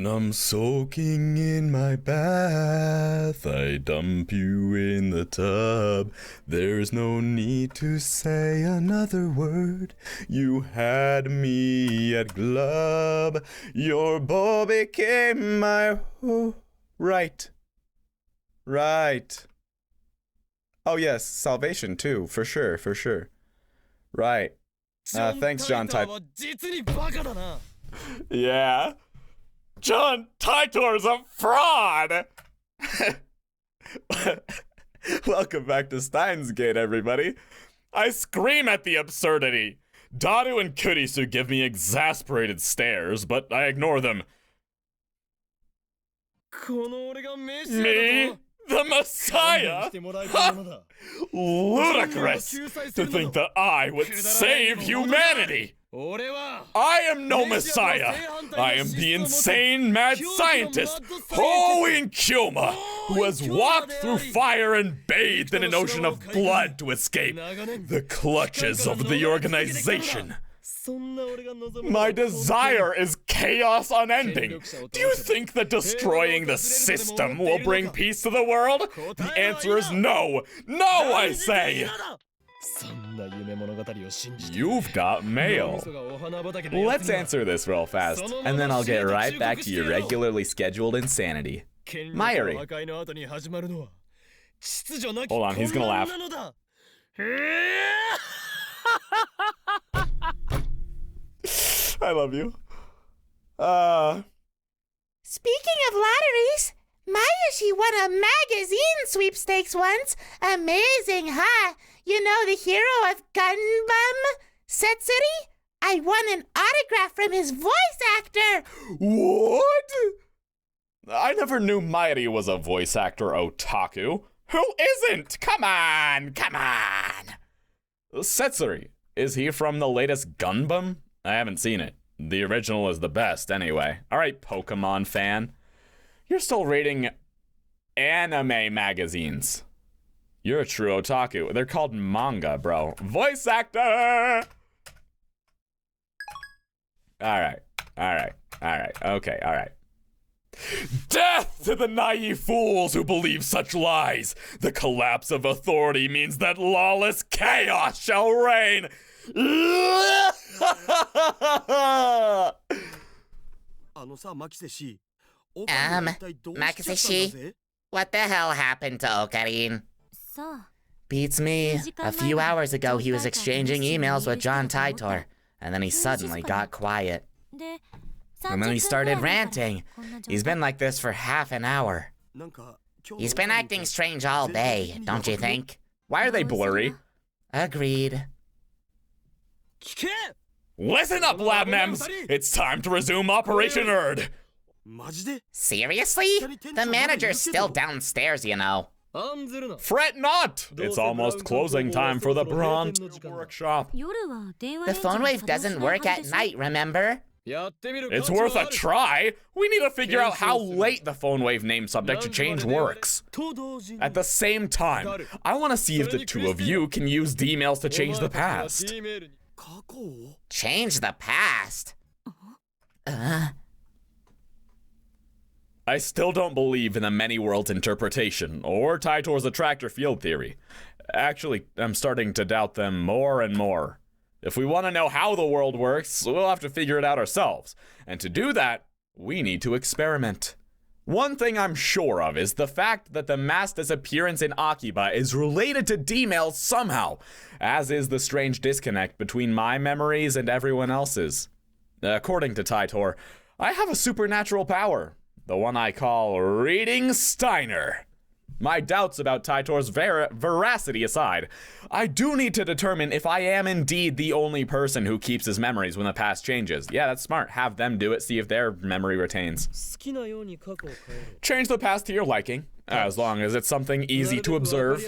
When I'm soaking in my bath, I dump you in the tub. There's no need to say another word. You had me at glub. Your bow became my... Oh, right. Right. Oh yes, salvation too, for sure, for sure. Right. Thanks, John Titor. Yeah. John Titor's a fraud! Welcome back to Steinsgate, everybody. I scream at the absurdity. Daru and Kurisu give me exasperated stares, but I ignore them. Me? The Messiah? Ludicrous to think that I would save humanity! I am no Messiah! I am the insane mad scientist, Hoin Kyoma, who has walked through fire and bathed in an ocean of blood to escape the clutches of the organization. My desire is chaos unending. Do you think that destroying the system will bring peace to the world? The answer is no. No, I say! You've got mail. Let's answer this real fast, and then I'll get right back to your regularly scheduled insanity. Mayuri. Hold on, he's gonna laugh. I love you. Speaking of lotteries, Mayushii won a magazine sweepstakes once. Amazing, huh? You know the hero of Gunbum, Setsuri? I won an autograph from his voice actor. What? I never knew Mayuri was a voice actor otaku. Who isn't? Come on, come on. Setsuri, is he from the latest Gunbum? I haven't seen it. The original is the best anyway. Alright, Pokemon fan. You're still reading anime magazines. You're a true otaku. They're called manga, bro. Voice actor! Alright, alright, alright, okay, alright. Death to the naive fools who believe such lies! The collapse of authority means that lawless chaos shall reign! Makiseshi, what the hell happened to Okarin? Beats me. A few hours ago, he was exchanging emails with John Titor, and then he suddenly got quiet. And then he started ranting. He's been like this for half an hour. He's been acting strange all day, don't you think? Why are they blurry? Agreed. Listen up, lab mems! It's time to resume Operation Erd! Seriously? The manager's still downstairs, you know. Fret not! It's almost closing time for the Bronze Workshop. The phone wave doesn't work at night, remember? It's worth a try! We need to figure out how late the phone wave name subject to change works. At the same time, I want to see if the two of you can use D-mails to change the past. Change the past? I still don't believe in the many worlds interpretation, or Titor's attractor field theory. Actually, I'm starting to doubt them more and more. If we want to know how the world works, we'll have to figure it out ourselves. And to do that, we need to experiment. One thing I'm sure of is the fact that the mass disappearance in Akiba is related to D-mails somehow, as is the strange disconnect between my memories and everyone else's. According to Titor, I have a supernatural power, the one I call Reading Steiner. My doubts about Titor's veracity aside, I do need to determine if I am indeed the only person who keeps his memories when the past changes. Yeah, that's smart. Have them do it, see if their memory retains. Change the past to your liking, as long as it's something easy to observe.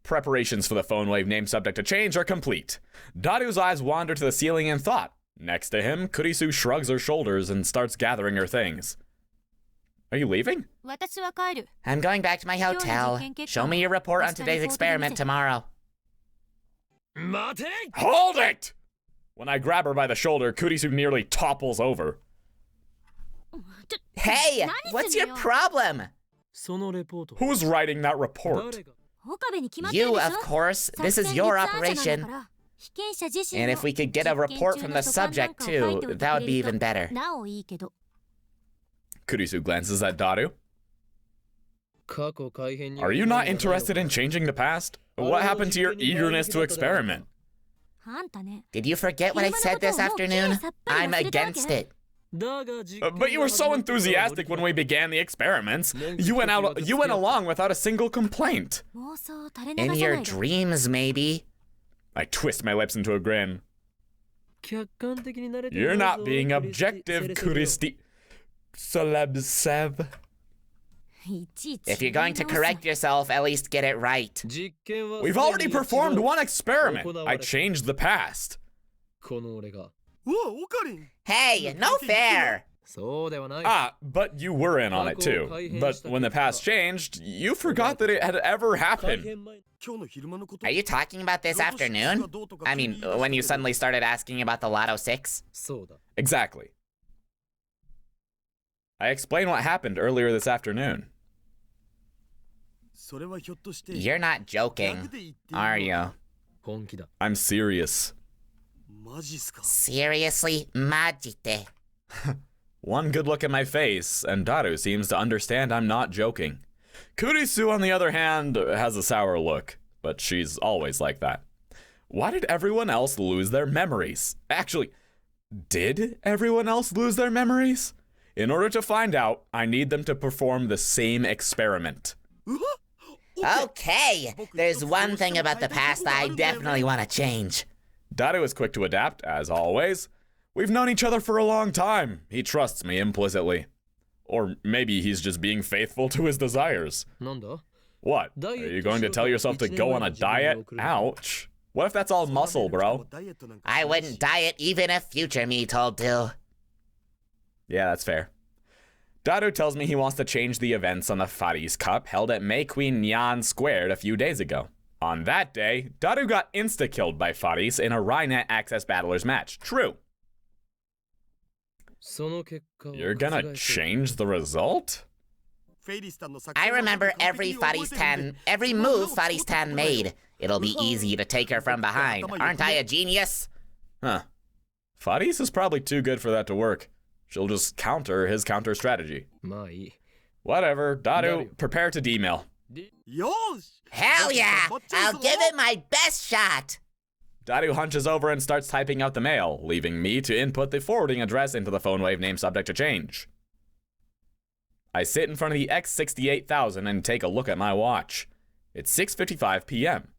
Preparations for the phone wave name subject to change are complete. Daru's eyes wander to the ceiling in thought. Next to him, Kurisu shrugs her shoulders and starts gathering her things. Are you leaving? I'm going back to my hotel. Show me your report on today's experiment tomorrow. Hold it! When I grab her by the shoulder, Kurisu nearly topples over. Hey, what's your problem? Who's writing that report? You, of course. This is your operation. And if we could get a report from the subject, too, that would be even better. Kurisu glances at Daru. Are you not interested in changing the past? What happened to your eagerness to experiment? Did you forget what I said this afternoon? I'm against it. But you were so enthusiastic when we began the experiments. You went along without a single complaint. In your dreams, maybe. I twist my lips into a grin. You're not being objective, Kuristi. Celeb Seb. If you're going to correct yourself, at least get it right. We've already performed one experiment. I changed the past. Hey, no fair! But you were in on it too. But when the past changed, you forgot that it had ever happened. Are you talking about this afternoon? I mean, when you suddenly started asking about the Lotto 6? Exactly. I explained what happened earlier this afternoon. You're not joking, are you? I'm serious. Seriously? Majite. One good look at my face, and Daru seems to understand I'm not joking. Kurisu, on the other hand, has a sour look, but she's always like that. Why did everyone else lose their memories? Actually, did everyone else lose their memories? In order to find out, I need them to perform the same experiment. Okay, there's one thing about the past I definitely want to change. Daru is quick to adapt, as always. We've known each other for a long time. He trusts me implicitly. Or maybe he's just being faithful to his desires. What? Are you going to tell yourself to go on a diet? Ouch. What if that's all muscle, bro? I wouldn't diet even if future me told to. Yeah, that's fair. Daru tells me he wants to change the events on the Faris Cup held at May Queen Nyan Squared a few days ago. On that day, Daru got insta-killed by Faris in a Rynet Access Battlers match. True. You're gonna change the result? I remember every move Faris Tan made. It'll be easy to take her from behind. Aren't I a genius? Huh. Faris is probably too good for that to work. She'll just counter his counter strategy. Whatever. Daru, prepare to D-mail. Hell yeah! I'll give it my best shot! Daru hunches over and starts typing out the mail, leaving me to input the forwarding address into the phone wave name subject to change. I sit in front of the X68000 and take a look at my watch. It's 6:55 p.m.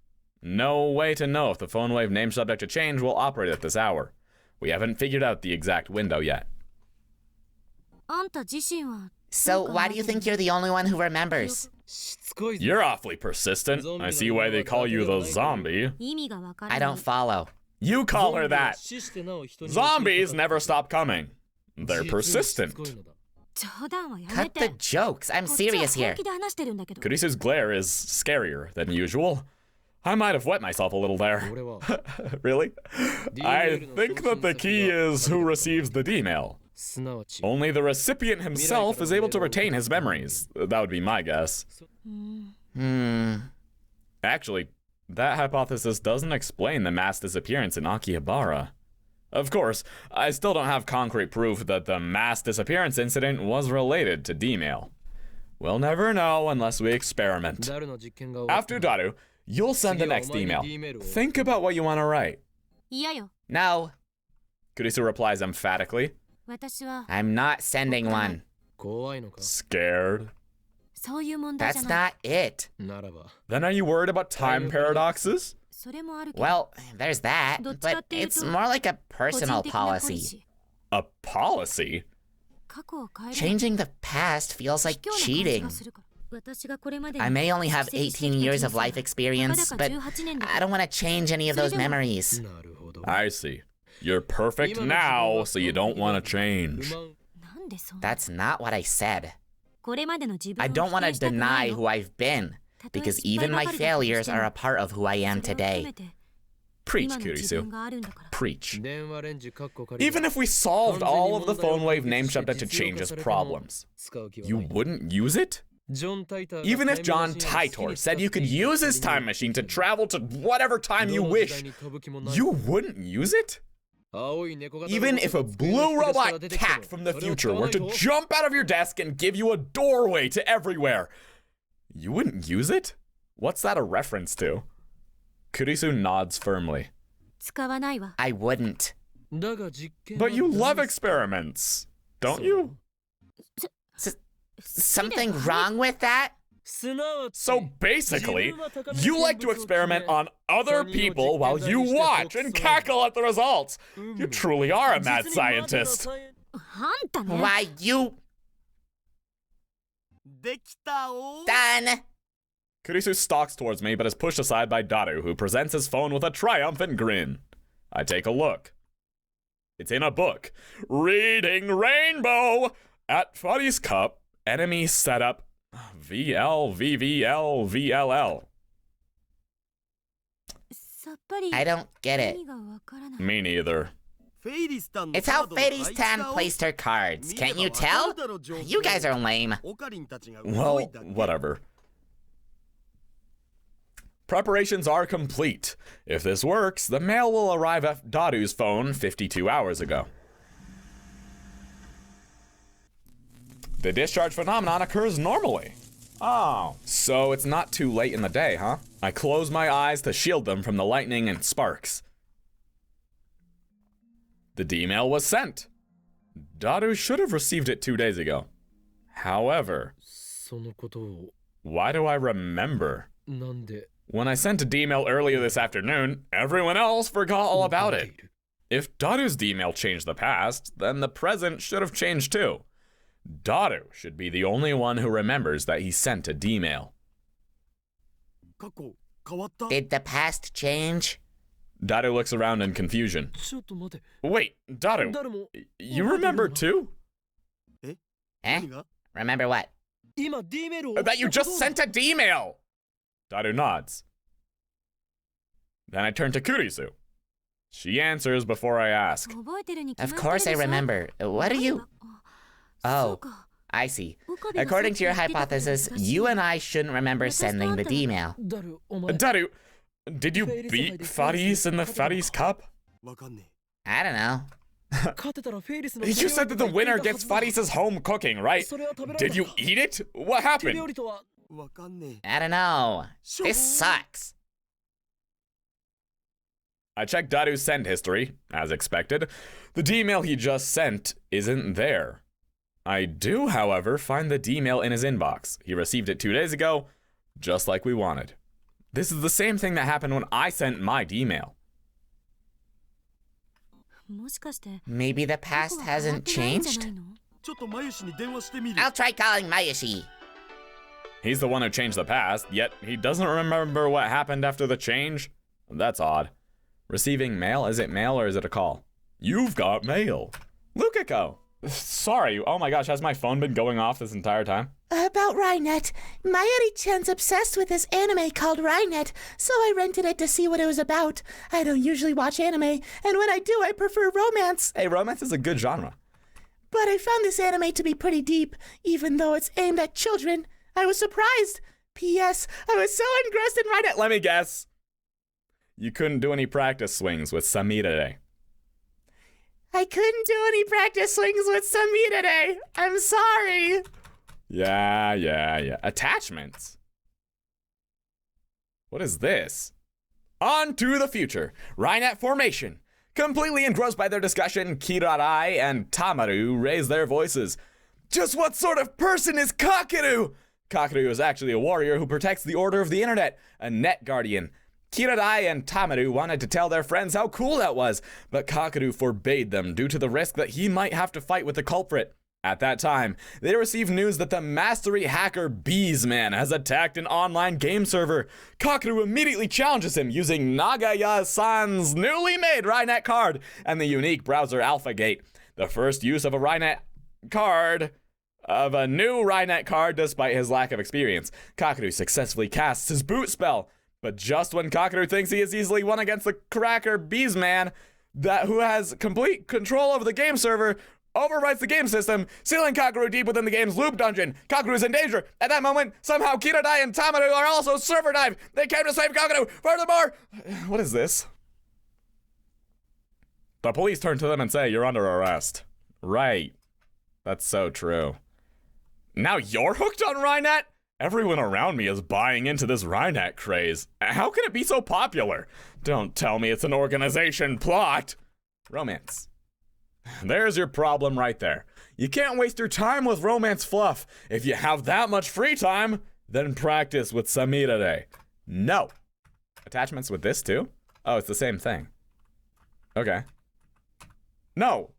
No way to know if the phone wave name subject to change will operate at this hour. We haven't figured out the exact window yet. So why do you think you're the only one who remembers? You're awfully persistent. I see why they call you the zombie. I don't follow. You call her that. Zombies never stop coming. They're persistent. Cut the jokes. I'm serious here. Kurisu's glare is scarier than usual. I might have wet myself a little there. Really? I think that the key is who receives the D-mail. Only the recipient himself is able to retain his memories. That would be my guess. Actually, that hypothesis doesn't explain the mass disappearance in Akihabara. Of course, I still don't have concrete proof that the mass disappearance incident was related to D-mail. We'll never know unless we experiment. After Daru, you'll send the next email. Think about what you want to write. No. Kurisu replies emphatically. I'm not sending one. Scared? That's not it. Then are you worried about time paradoxes? Well, there's that, but it's more like a personal policy. A policy? Changing the past feels like cheating. I may only have 18 years of life experience, but I don't want to change any of those memories. I see. You're perfect now, so you don't want to change. That's not what I said. I don't want to deny who I've been, because even my failures are a part of who I am today. Preach, Kurisu. Preach. Even if we solved all of the phone wave name shifted to changes problems, you wouldn't use it? Even if John Titor said you could use his time machine to travel to whatever time you wish, you wouldn't use it? Even if a blue robot cat from the future were to jump out of your desk and give you a doorway to everywhere, you wouldn't use it? What's that a reference to? Kurisu nods firmly. I wouldn't. But you love experiments, don't you? Something wrong with that? So basically, you like to experiment on other people while you watch and cackle at the results. You truly are a mad scientist. Why, you... Done! Kurisu stalks towards me but is pushed aside by Daru, who presents his phone with a triumphant grin. I take a look. It's in a book. Reading Rainbow! At Fuddy's Cup, enemy setup VLVVLVLL. I don't get it. Me neither. It's how Fairies Tan placed her cards. Can't you tell? You guys are lame. Well, whatever. Preparations are complete. If this works, the mail will arrive at Daru's phone 52 hours ago. The discharge phenomenon occurs normally. Oh, so it's not too late in the day, huh? I close my eyes to shield them from the lightning and sparks. The D-mail was sent. Daru should have received it 2 days ago. However, why do I remember? When I sent a D-mail earlier this afternoon, everyone else forgot all about it. If Daru's D-mail changed the past, then the present should have changed too. Daru should be the only one who remembers that he sent a D-mail. Did the past change? Daru looks around in confusion. Wait, Daru, you remember too? Eh? Remember what? That you just sent a D-mail! Daru nods. Then I turn to Kurisu. She answers before I ask. Of course I remember. What are you... Oh, I see. According to your hypothesis, you and I shouldn't remember sending the D-mail. Daru, did you beat Fuddies in the Fuddies Cup? I don't know. You said that the winner gets Fuddies' home cooking, right? Did you eat it? What happened? I don't know. This sucks. I checked Daru's send history, as expected. The D-mail he just sent isn't there. I do, however, find the D-mail in his inbox. He received it 2 days ago, just like we wanted. This is the same thing that happened when I sent my D-mail. Maybe the past hasn't changed? I'll try calling Mayushii. He's the one who changed the past, yet he doesn't remember what happened after the change. That's odd. Receiving mail? Is it mail or is it a call? You've got mail. Lukiko. Sorry, oh my gosh, has my phone been going off this entire time? About Rainet. Mayuri-chan's obsessed with this anime called Rainet, so I rented it to see what it was about. I don't usually watch anime, and when I do, I prefer romance. Hey, romance is a good genre. But I found this anime to be pretty deep, even though it's aimed at children. I was surprised. P.S. I was so engrossed in Rainet. Let me guess. You couldn't do any practice swings with Samira today. I couldn't do any practice swings with Samira today. I'm sorry. Yeah. Attachments. What is this? On to the future. Rainet formation. Completely engrossed by their discussion, Kirarai and Tamaru raise their voices. Just what sort of person is Kakeru? Kakeru is actually a warrior who protects the order of the internet, a net guardian. Kirarai and Tamaru wanted to tell their friends how cool that was, but Kakeru forbade them due to the risk that he might have to fight with the culprit. At that time, they received news that the mastery hacker Beesman has attacked an online game server. Kakeru immediately challenges him using Nagaya-san's newly made Rainet card and the unique browser AlphaGate. The first use of a new Rainet card despite his lack of experience. Kakeru successfully casts his boot spell. But just when Kakeru thinks he is easily won against the cracker bees man, who has complete control over the game server, overwrites the game system, sealing Kakeru deep within the game's loop dungeon. Kakeru is in danger. At that moment, somehow Kiradai and Tamaru are also server dived. They came to save Kakeru. Furthermore, what is this? The police turn to them and say, "You're under arrest." Right. That's so true. Now you're hooked on Rynet? Everyone around me is buying into this Rynet craze. How can it be so popular? Don't tell me it's an organization plot. Romance. There's your problem right there. You can't waste your time with romance fluff. If you have that much free time, then practice with Samira. No. Attachments with this too? Oh, it's the same thing. Okay. No.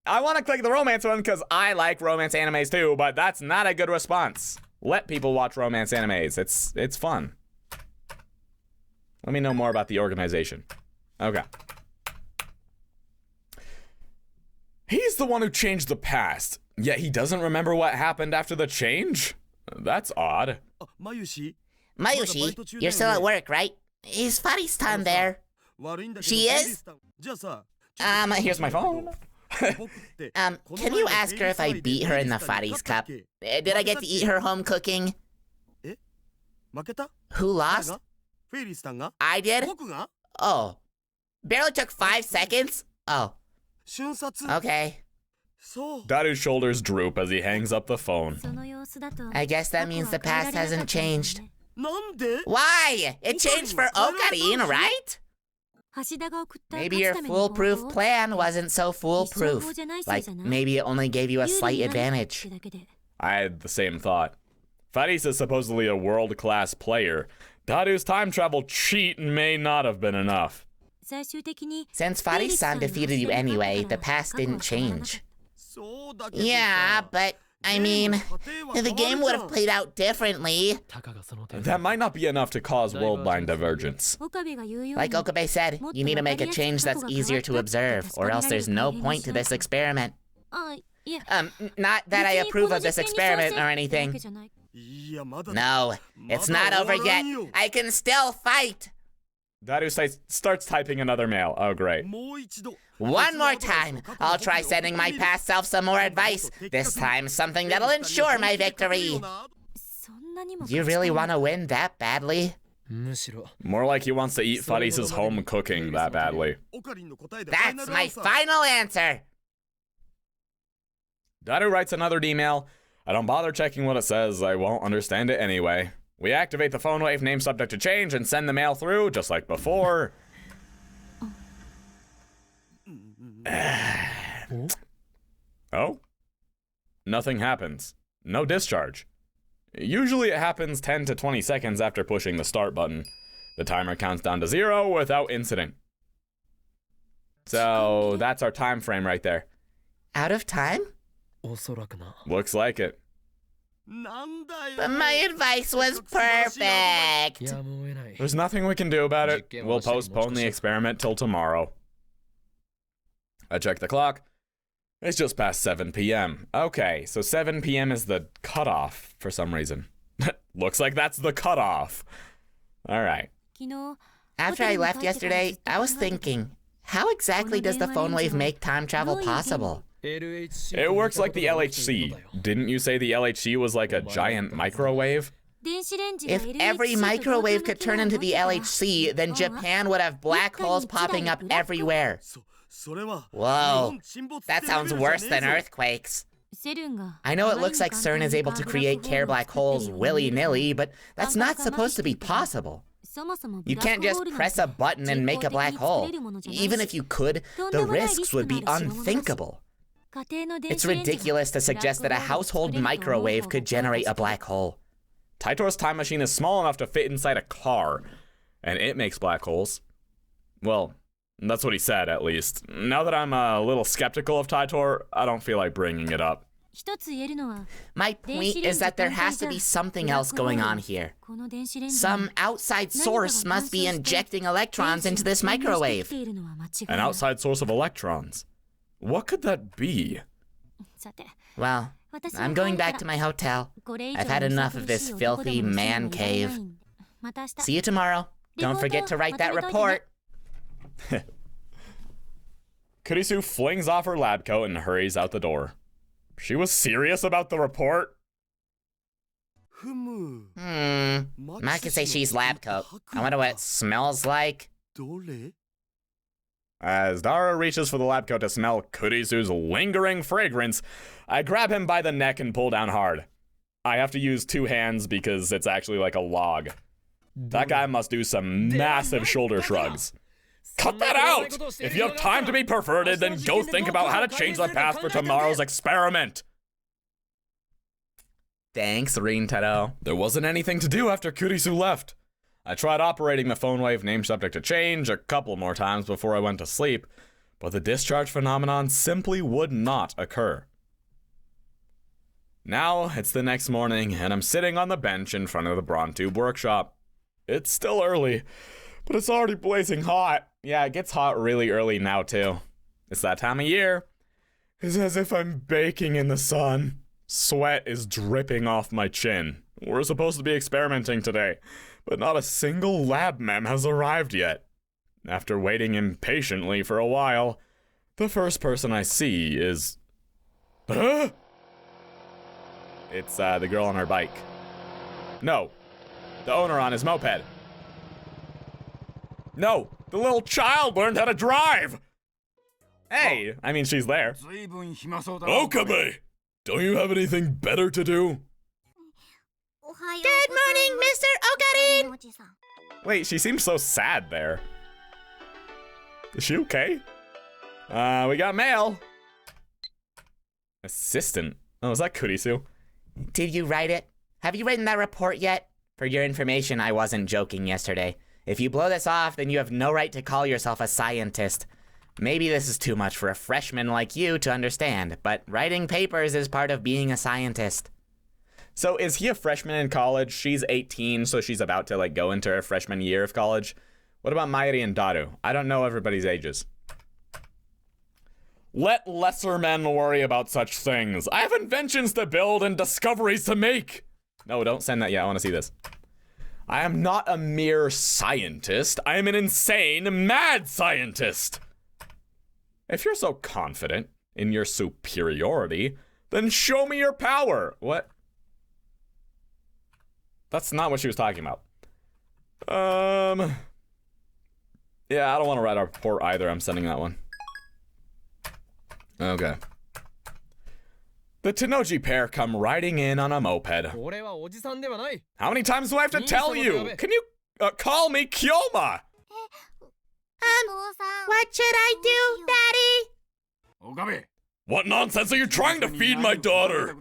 I want to click the romance one because I like romance animes too, but that's not a good response. Let people watch romance animes. It's fun. Let me know more about the organization. Okay. He's the one who changed the past, yet he doesn't remember what happened after the change? That's odd. Mayushii, you're still at work, right? Is Fari-san there? She is? Here's my phone. Can you ask her if I beat her in the Fari's Cup? Did I get to eat her home cooking? Who lost? I did? Oh. Barely took 5 seconds? Oh. Okay. Daru's shoulders droop as he hangs up the phone. I guess that means the past hasn't changed. Why? It changed for Okabe, right? Maybe your foolproof plan wasn't so foolproof. Like, maybe it only gave you a slight advantage. I had the same thought. Faris is supposedly a world-class player. Daru's time travel cheat may not have been enough. Since Faris-san defeated you anyway, the past didn't change. Yeah, but, I mean, the game would have played out differently. That might not be enough to cause world-line divergence. Like Okabe said, you need to make a change that's easier to observe, or else there's no point to this experiment. Not that I approve of this experiment or anything. No, it's not over yet. I can still fight. Daru starts typing another mail. Oh, great. One more time. I'll try sending my past self some more advice. This time, something that'll ensure my victory. Do you really want to win that badly? More like he wants to eat Faris' home cooking that badly. That's my final answer. Daru writes another email. I don't bother checking what it says. I won't understand it anyway. We activate the phone wave name subject to change and send the mail through, just like before. Oh? Nothing happens. No discharge. Usually it happens 10 to 20 seconds after pushing the start button. The timer counts down to 0 without incident. So that's our time frame right there. Out of time? Looks like it. But my advice was perfect. There's nothing we can do about it. We'll postpone the experiment till tomorrow. I check the clock. It's just past 7 p.m. Okay, so 7 p.m. is the cutoff for some reason. Looks like that's the cutoff. All right. After I left yesterday, I was thinking, how exactly does the phone wave make time travel possible? It works like the LHC. Didn't you say the LHC was like a giant microwave? If every microwave could turn into the LHC, then Japan would have black holes popping up everywhere. Whoa, that sounds worse than earthquakes. I know it looks like CERN is able to create Care black holes willy-nilly, but that's not supposed to be possible. You can't just press a button and make a black hole. Even if you could, the risks would be unthinkable. It's ridiculous to suggest that a household microwave could generate a black hole. Taitor's time machine is small enough to fit inside a car, and it makes black holes. Well, that's what he said, at least. Now that I'm a little skeptical of Taitor, I don't feel like bringing it up. My point is that there has to be something else going on here. Some outside source must be injecting electrons into this microwave. An outside source of electrons? What could that be? Well, I'm going back to my hotel. I've had enough of this filthy man cave. See you tomorrow. Don't forget to write that report. Kurisu flings off her lab coat and hurries out the door. She was serious about the report? I could say she's lab coat. I wonder what it smells like. As Daru reaches for the lab coat to smell Kurisu's lingering fragrance, I grab him by the neck and pull down hard. I have to use 2 hands because it's actually like a log. That guy must do some massive shoulder shrugs. Cut that out! If you have time to be perverted, then go think about how to change the path for tomorrow's experiment. Thanks, Rintaro. There wasn't anything to do after Kurisu left. I tried operating the phone wave name subject to change a couple more times before I went to sleep, but the discharge phenomenon simply would not occur. Now, it's the next morning, and I'm sitting on the bench in front of the Braun Tube workshop. It's still early, but it's already blazing hot. Yeah, it gets hot really early now, too. It's that time of year. It's as if I'm baking in the sun. Sweat is dripping off my chin. We're supposed to be experimenting today, but not a single lab mem has arrived yet. After waiting impatiently for a while, the first person I see is... Huh? It's the girl on her bike. No, the owner on his moped. No, the little child learned how to drive! Hey, I mean, she's there. Okabe! Don't you have anything better to do? Good morning, Mr. Okarin! Wait, she seems so sad there. Is she okay? We got mail. Assistant. Oh, is that Kurisu? Did you write it? Have you written that report yet? For your information, I wasn't joking yesterday. If you blow this off, then you have no right to call yourself a scientist. Maybe this is too much for a freshman like you to understand, but writing papers is part of being a scientist. So is he a freshman in college? She's 18, so she's about to go into her freshman year of college. What about Mayuri and Daru? I don't know everybody's ages. Let lesser men worry about such things. I have inventions to build and discoveries to make. No, don't send that yet. I want to see this. I am not a mere scientist. I am an insane, mad scientist. If you're so confident in your superiority, then show me your power. What? That's not what she was talking about. Yeah, I don't want to write a report either. I'm sending that one. Okay. The Tenoji pair come riding in on a moped. How many times do I have to tell you? Can you call me Kyoma? What should I do, Daddy? Okabe! What nonsense are you trying to feed my daughter?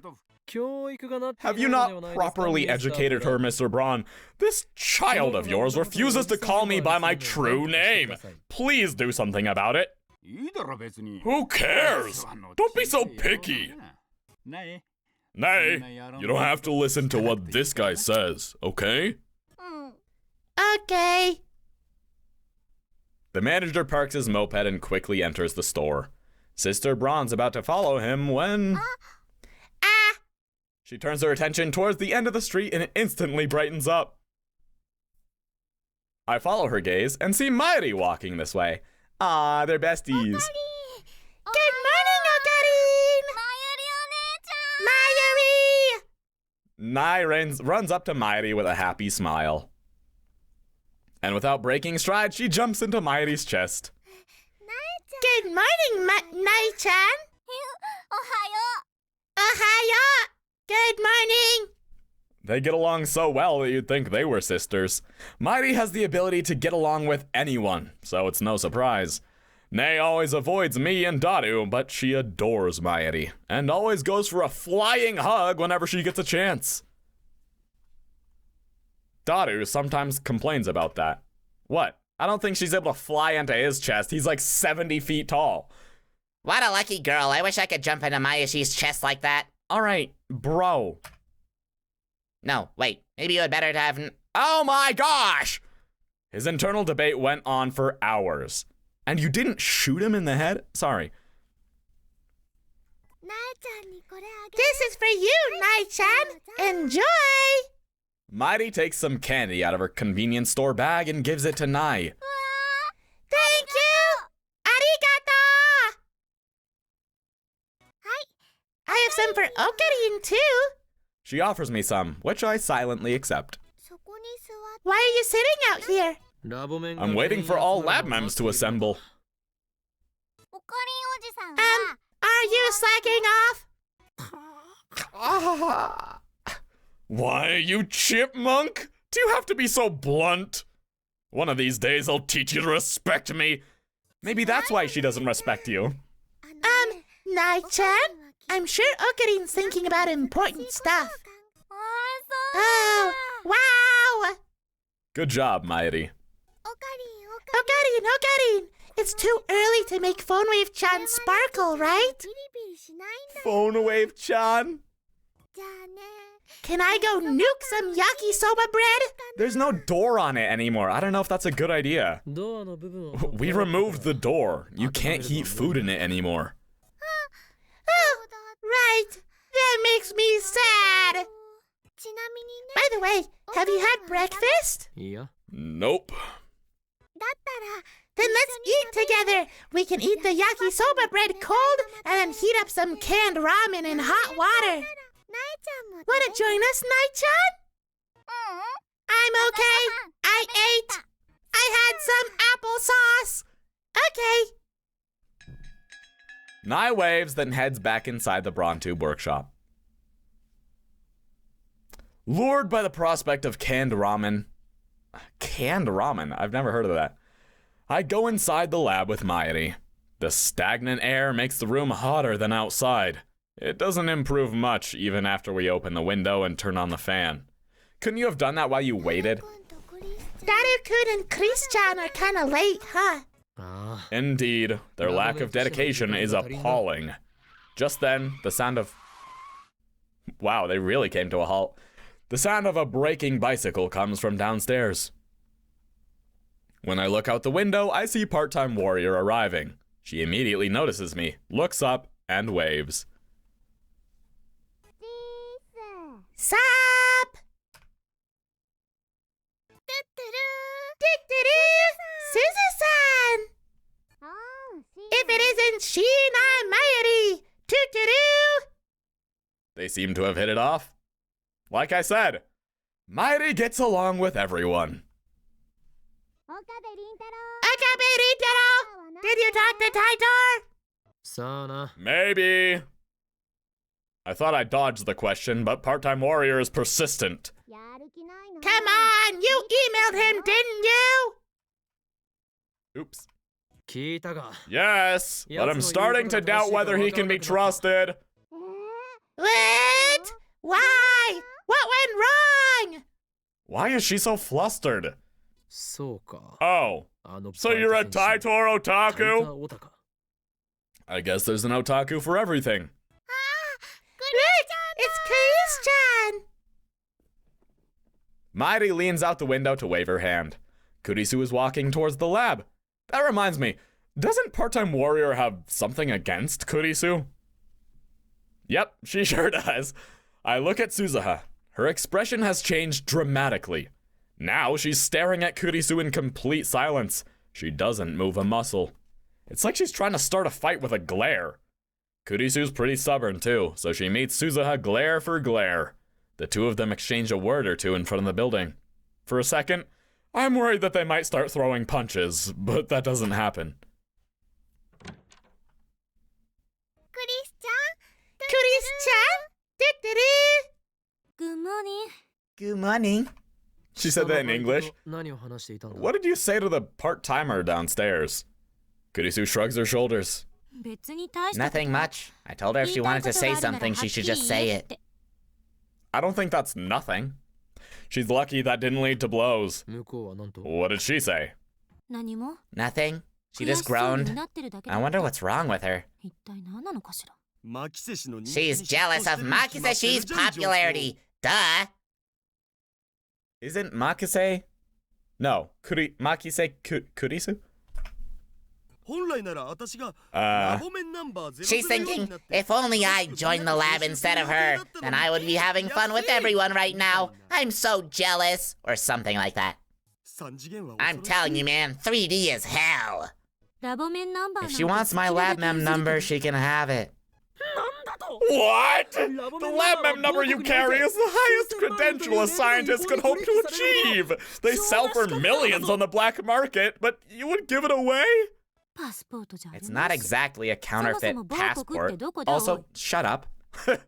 Have you not properly educated her, Mr. Braun? This child of yours refuses to call me by my true name. Please do something about it. Who cares? Don't be so picky. Nay, you don't have to listen to what this guy says, okay? Okay. The manager parks his moped and quickly enters the store. Sister Braun's about to follow him when... She turns her attention towards the end of the street and instantly brightens up. I follow her gaze and see Mayuri walking this way. Ah, they're besties. Okari. Good morning, Okarin! Mayuri! Mayuri runs up to Mayuri with a happy smile. And without breaking stride, she jumps into Mayuri's chest. Good morning, Nai-chan. Ohayo. Good morning. They get along so well that you'd think they were sisters. Mayuri has the ability to get along with anyone, so it's no surprise. Nei always avoids me and Daru, but she adores Mayuri, and always goes for a flying hug whenever she gets a chance. Daru sometimes complains about that. What? I don't think she's able to fly into his chest. He's like 70 feet tall. What a lucky girl. I wish I could jump into Mayushi's chest like that. All right, bro. No, wait. Maybe you had better to have... Oh my gosh! His internal debate went on for hours. And you didn't shoot him in the head? Sorry. This is for you, Nai-chan. Enjoy! Mighty takes some candy out of her convenience store bag and gives it to Nai. Thank you! Arigato! I have some for Okarin too. She offers me some, which I silently accept. Why are you sitting out here? I'm waiting for all lab mems to assemble. Are you slacking off? Why, you chipmunk? Do you have to be so blunt? One of these days I'll teach you to respect me. Maybe that's why she doesn't respect you. Nai-chan? I'm sure Okarin's thinking about important stuff. Oh, wow! Good job, Mayuri. Okarin! It's too early to make Phone Wave-chan sparkle, right? Phone Wave-chan? Can I go nuke some yakisoba bread? There's no door on it anymore. I don't know if that's a good idea. We removed the door. You can't heat food in it anymore. Oh, right. That makes me sad. By the way, have you had breakfast? Nope. Then let's eat together. We can eat the yakisoba bread cold and then heat up some canned ramen in hot water. Wanna join us, Nai-chan? I'm okay. I ate. I had some applesauce. Okay. Nai waves, then heads back inside the Brontube workshop. Lured by the prospect of canned ramen. Canned ramen? I've never heard of that. I go inside the lab with Mayuri. The stagnant air makes the room hotter than outside. It doesn't improve much even after we open the window and turn on the fan. Couldn't you have done that while you waited? Daru-kun and Chris-chan are kinda late, huh? Indeed, their lack of dedication is appalling. Just then, the sound of... Wow, they really came to a halt. The sound of a braking bicycle comes from downstairs. When I look out the window, I see Part-Time Warrior arriving. She immediately notices me, looks up, and waves. Sup? Suzu-san! If it isn't Shinai Mayuri! Toot-toot-oo! They seem to have hit it off. Like I said, Mayuri gets along with everyone. Okabe Rintaro! Did you talk to Taitor? Maybe. I thought I dodged the question, but Part-Time Warrior is persistent. Come on, you emailed him, didn't you? Oops. Yes, but I'm starting to doubt whether he can be trusted. What? Why? What went wrong? Why is she so flustered? Oh, so you're a Taitor otaku? I guess there's an otaku for everything. Look, it's Chris-chan. Mayuri leans out the window to wave her hand. Kurisu is walking towards the lab. That reminds me, doesn't Part-Time Warrior have something against Kurisu? Yep, she sure does. I look at Suzuha. Her expression has changed dramatically. Now she's staring at Kurisu in complete silence. She doesn't move a muscle. It's like she's trying to start a fight with a glare. Kurisu's pretty stubborn too, so she meets Suzuha glare for glare. The two of them exchange a word or two in front of the building. For a second, I'm worried that they might start throwing punches, but that doesn't happen. Chris-chan? Good morning. Good morning. She said that in English. What did you say to the part-timer downstairs? Kurisu shrugs her shoulders. Nothing much. I told her if she wanted to say something, she should just say it. I don't think that's nothing. She's lucky that didn't lead to blows. What did she say? Nothing. She just groaned. I wonder what's wrong with her. She's jealous of Makiseshi's popularity. Duh. Isn't Makise? No, Makise Kurisu? She's thinking, if only I joined the lab instead of her, then I would be having fun with everyone right now. I'm so jealous. Or something like that. I'm telling you, man, 3D is hell. If she wants my lab mem number, she can have it. What? The lab mem number you carry is the highest credential a scientist could hope to achieve. They sell for millions on the black market, but you would give it away? It's not exactly a counterfeit passport. Also, shut up. Mayushii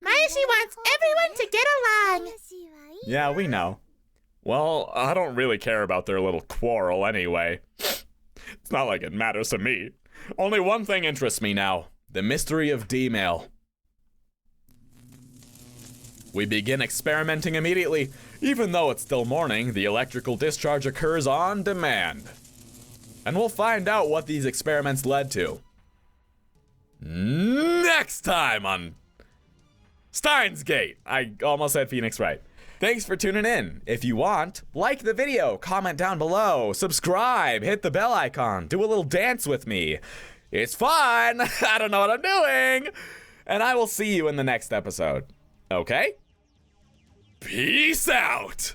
wants everyone to get along. Yeah, we know. Well, I don't really care about their little quarrel anyway. It's not like it matters to me. Only one thing interests me now. The mystery of D-mail. We begin experimenting immediately. Even though it's still morning, the electrical discharge occurs on demand. And we'll find out what these experiments led to. Next time on Steinsgate. I almost said Phoenix right. Thanks for tuning in. If you want, like the video, comment down below, subscribe, hit the bell icon, do a little dance with me. It's fun. I don't know what I'm doing. And I will see you in the next episode. Okay? Peace out.